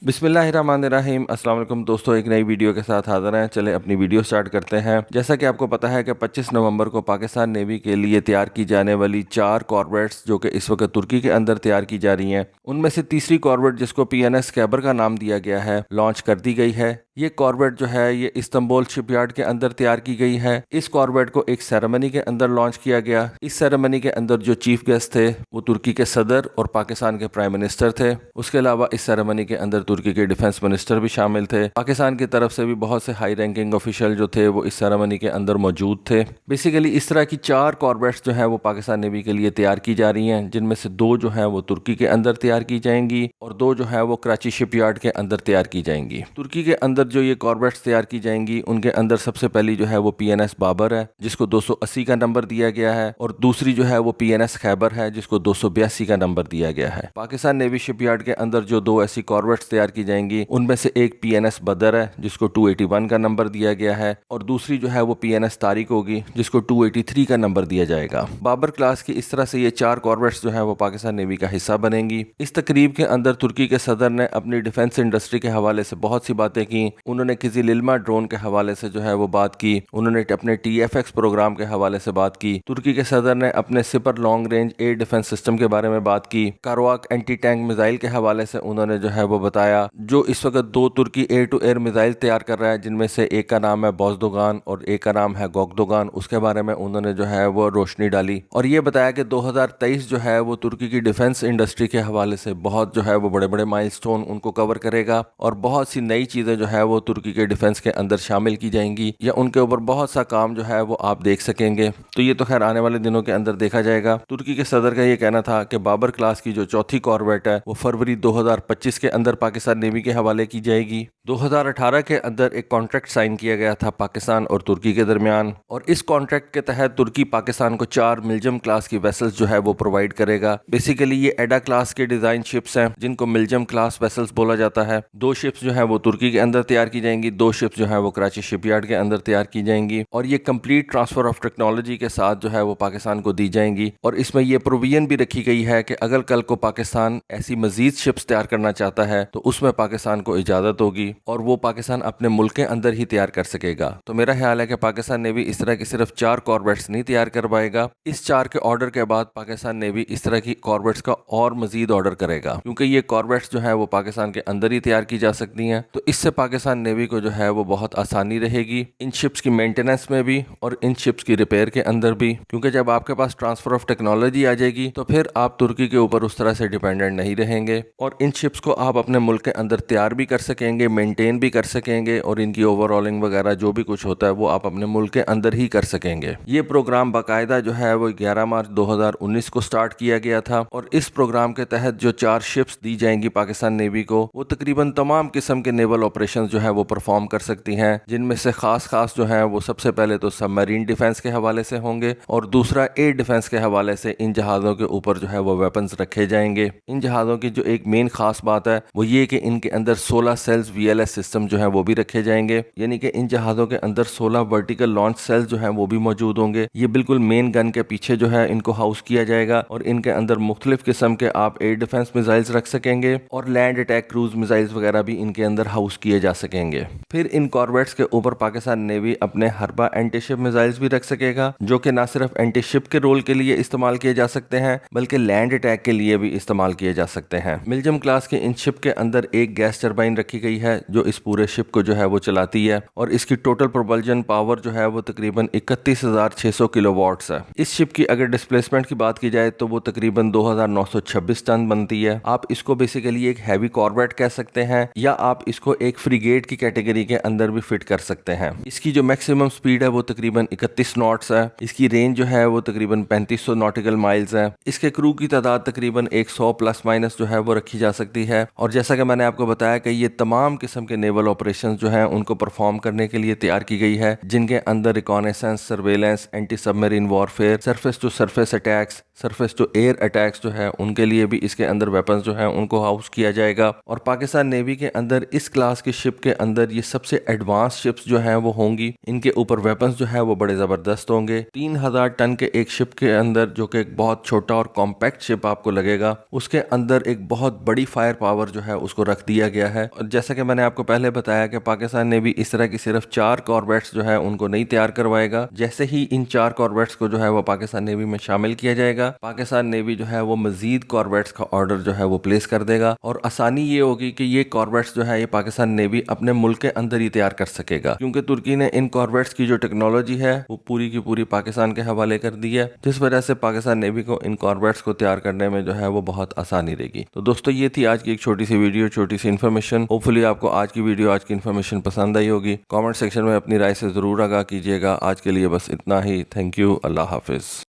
बिस्मिल्लाहिर्रहमानिर्रहीम। अस्सलाम वालेकुम दोस्तों, एक नई वीडियो के साथ हाज़िर हैं। चले अपनी वीडियो स्टार्ट करते हैं। जैसा कि आपको पता है कि 25 नवंबर को पाकिस्तान नेवी के लिए तैयार की जाने वाली 4 कॉर्वेट्स जो कि इस वक्त तुर्की के अंदर तैयार की जा रही हैं, उनमें से तीसरी कॉर्वेट जिसको PNS खैबर का नाम दिया गया है, लॉन्च कर दी गई है। ये कॉर्वेट जो है ये इस्तांबुल शिपयार्ड के अंदर तैयार की गई है। इस कॉर्वेट को एक सेरेमनी के अंदर लॉन्च किया गया। इस सेरेमनी के अंदर जो चीफ गेस्ट थे वो तुर्की के सदर और पाकिस्तान के प्राइम मिनिस्टर थे। उसके अलावा इस सेरेमनी के अंदर तुर्की के डिफेंस मिनिस्टर भी शामिल थे। पाकिस्तान की तरफ से भी बहुत से हाई रैंकिंग ऑफिशियल जो थे वो इस सेरेमनी के अंदर मौजूद थे। बेसिकली इस तरह की 4 कॉर्वेट्स जो है वो पाकिस्तान नेवी के लिए तैयार की जा रही हैं, जिनमें से 2 जो है वो तुर्की के अंदर तैयार की जाएंगी और 2 जो है वो कराची शिपयार्ड के अंदर तैयार की जाएंगी। तुर्की के अंदर जो ये कॉर्वेट्स तैयार की जाएंगी उनके अंदर सबसे पहली जो है वो PNS बाबर है जिसको 280 का नंबर दिया गया है, और दूसरी जो है वो PNS खैबर है जिसको 282 का नंबर दिया गया है। पाकिस्तान नेवी शिपयार्ड के अंदर जो 2 ऐसी कॉर्वेट्स तैयार की जाएंगी उनमें से एक PNS बदर है जिसको 281 का नंबर दिया गया है, और दूसरी जो है वो PNS तारिक होगी जिसको 283 का नंबर दिया जाएगा। बाबर क्लास की इस तरह से ये 4 कॉर्वेट्स जो है वो पाकिस्तान नेवी का हिस्सा बनेंगी। इस तकरीब के अंदर तुर्की के सदर ने अपनी डिफेंस इंडस्ट्री के हवाले से बहुत सी बातें की। उन्होंने किजिलिल्मा ड्रोन के हवाले से जो है वो बात की, उन्होंने अपने TFX प्रोग्राम के हवाले से बात की। तुर्की के सदर ने अपने sipper long range air defence system के बारे में बात की। कारवाक एंटी टैंक मिसाइल के हवाले से उन्होंने जो है वो बताया, जो इस वक्त 2 तुर्की एयर टू एयर मिसाइल तैयार कर रहा है, जिनमें से एक का नाम है बोजदोगान और एक का नाम है गोगदोगान। उसके बारे में उन्होंने जो है वो रोशनी डाली और ये बताया कि 2023 जो है वो तुर्की की डिफेंस इंडस्ट्री के हवाले से बहुत जो है वो बड़े बड़े माइलस्टोन उनको कवर करेगा, और बहुत सी नई चीज़ें जो है वो तुर्की के डिफेंस के अंदर शामिल की जाएंगी, या उनके ऊपर बहुत सा काम जो है वो आप देख सकेंगे। तो ये तो खैर आने वाले दिनों के अंदर देखा जाएगा। तुर्की के सदर का ये कहना था कि बाबर क्लास की जो चौथी कॉर्वेट है वो फरवरी 2025 के अंदर पाकिस्तान नेवी के हवाले की जाएगी। 2018 के अंदर एक कॉन्ट्रैक्ट साइन किया गया था पाकिस्तान और तुर्की के दरमियान, और इस कॉन्ट्रैक्ट के तहत तुर्की पाकिस्तान को 4 मिल्जम क्लास की वेसल्स जो है वो प्रोवाइड करेगा। बेसिकली ये एडा क्लास के डिजाइन शिप्स हैं जिनको मिल्जम क्लास वेसल्स बोला जाता है। 2 शिप्स जो है वो तुर्की के अंदर तैयार की जाएंगी, 2 शिप्स जो है वो कराची शिपयार्ड के अंदर तैयार की जाएंगी, और ये कंप्लीट ट्रांसफर ऑफ टेक्नोलॉजी के साथ जो है वो पाकिस्तान को दी जाएंगी। और इसमें ये प्रोविजन भी रखी गई है कि अगर कल को पाकिस्तान ऐसी मजीद शिप्स तैयार करना चाहता है तो उसमें पाकिस्तान को इजाजत होगी और वो पाकिस्तान अपने मुल्क के अंदर ही तैयार कर सकेगा। तो मेरा ख्याल है कि पाकिस्तान नेवी इस तरह की सिर्फ 4 कॉर्वेट्स नहीं तैयार करवाएगा। इस 4 के ऑर्डर के बाद पाकिस्तान नेवी इस तरह की कॉर्वेट्स का और मजीद ऑर्डर करेगा, क्योंकि ये कॉर्वेट्स जो है वो पाकिस्तान के अंदर ही तैयार की जा सकती हैं। तो इससे पाकिस्तान नेवी को जो है वो बहुत आसानी रहेगी इन शिप्स की मेंटेनेंस में भी और इन शिप्स की रिपेयर के अंदर भी, क्योंकि जब आपके पास ट्रांसफर ऑफ टेक्नोलॉजी आ जाएगी तो फिर आप तुर्की के ऊपर उस तरह से डिपेंडेंट नहीं रहेंगे, और इन शिप्स को आप अपने मुल्क के अंदर तैयार भी कर सकेंगे, मेंटेन भी कर सकेंगे, और इनकी ओवरऑलिंग वगैरह जो भी कुछ होता है वो आप अपने मुल्क के अंदर ही कर सकेंगे। ये प्रोग्राम बाकायदा जो है वो 11 मार्च 2019 को स्टार्ट किया गया था, और इस प्रोग्राम के तहत जो 4 शिप्स दी जाएंगी पाकिस्तान नेवी को वो तकरीबन तमाम किस्म के नेवल ऑपरेशन जो है वो परफॉर्म कर सकती हैं, जिनमें से खास जो है वो सबसे पहले तो सबमरीन डिफेंस के हवाले से होंगे, और दूसरा एयर डिफेंस के हवाले से इन जहाज़ों के ऊपर जो है वो वेपन्स रखे जाएंगे। इन जहाज़ों की जो एक मेन खास बात है वो ये कि इनके अंदर 16 सेल्स VLS सिस्टम जो है वो भी रखे जाएंगे, यानी कि इन जहाज़ों के अंदर 16 वर्टिकल लॉन्च सेल्स जो है वो भी मौजूद होंगे। ये बिल्कुल मेन गन के पीछे जो है इनको हाउस किया जाएगा, और इनके अंदर मुख्तलिफ किस्म के आप एयर डिफेंस मिसाइल्स रख सकेंगे, और लैंड अटैक क्रूज मिसाइल्स वगैरह भी इनके अंदर हाउस किए जा सकेंगे। फिर इन कॉर्वेट्स के ऊपर पाकिस्तान नेवी अपने हरबा एंटी शिप मिसाइल्स भी रख सकेगा, जो कि ना सिर्फ एंटी शिप के रोल के लिए इस्तेमाल किए जा सकते हैं बल्कि लैंड अटैक के लिए भी इस्तेमाल किए जा सकते हैं। मिल्जम क्लास के इन शिप के अंदर एक गैस टरबाइन रखी गई है जो इस पूरे शिप को जो है वो चलाती है, और इसकी टोटल प्रोपल्जन पावर जो है वो तकरीबन 31,600 किलोवाट्स है। इस शिप की अगर डिस्प्लेसमेंट की बात की जाए तो वो तकरीबन 2,926 टन बनती है। आप इसको बेसिकली एक हैवी कॉर्वेट कह सकते हैं, या आप इसको एक फ्रिगेट की कैटेगरी के अंदर भी फिट कर सकते हैं। इसकी जो मैक्सिमम स्पीड है वो तकरीबन 31 नॉट्स है। इसकी रेंज जो है वो तकरीबन 3500 नॉटिकल माइल्स है। इसके क्रू की तादाद तकरीबन 100 प्लस माइनस जो है वो रखी जा सकती है, और जैसा कि मैंने आपको बताया कि ये तमाम قسم کے نیول آپریشن جو ہیں ان کو پرفارم کرنے کے لیے تیار کی گئی ہے، جن کے اندر reconnaissance, surveillance, anti submarine warfare, surface to surface attacks, surface to air attacks جو ہے ان کے لیے بھی اس کے اندر ویپنز جو ہیں ان کو ہاؤس کیا جائے گا۔ اور پاکستان نیوی کے اندر اس کلاس کی شپ کے اندر یہ سب سے ایڈوانس شپس جو ہیں وہ ہوں گی، ان کے اوپر ویپنز جو ہے وہ بڑے زبردست ہوں گے۔ 3000 ٹن کے ایک شپ کے اندر، جو کہ ایک بہت چھوٹا اور کمپیکٹ شپ آپ کو لگے گا، اس کے اندر ایک بہت بڑی فائر پاور جو ہے اس کو رکھ دیا گیا ہے۔ اور جیسا کہ میں نے آپ کو پہلے بتایا کہ پاکستان نیوی اس طرح کی صرف 4 کاربیٹس جو ہے ان کو نہیں تیار کروائے گا، جیسے ہی ان 4 کاربیٹس کو جو ہے وہ پاکستان نیوی میں شامل کیا جائے گا، پاکستان نیوی جو ہے وہ مزید کاربیٹس کا آرڈر جو ہے وہ پلیس کر دے گا، اور آسانی یہ ہوگی کہ یہ کاربیٹس جو ہے یہ پاکستان نیوی اپنے ملک کے اندر ہی تیار کر سکے گا، کیونکہ ترکی نے ان کاربیٹس کی جو ٹیکنالوجی ہے وہ پوری کی پوری پاکستان کے حوالے کر دی ہے، جس وجہ سے پاکستان نیوی کو ان کاربیٹس کو تیار کرنے میں جو ہے وہ بہت آسانی رہے گی۔ تو دوستو یہ تھی آج کی ایک چھوٹی سی ویڈیو، چھوٹی سی انفارمیشن۔ ہوپفلی آپ کو آج کی ویڈیو، آج کی انفارمیشن پسند آئی ہوگی۔ کامنٹ سیکشن میں اپنی رائے سے ضرور آگاہ کیجیے گا۔ آج کے لیے بس اتنا ہی۔ تھینک یو، اللہ حافظ۔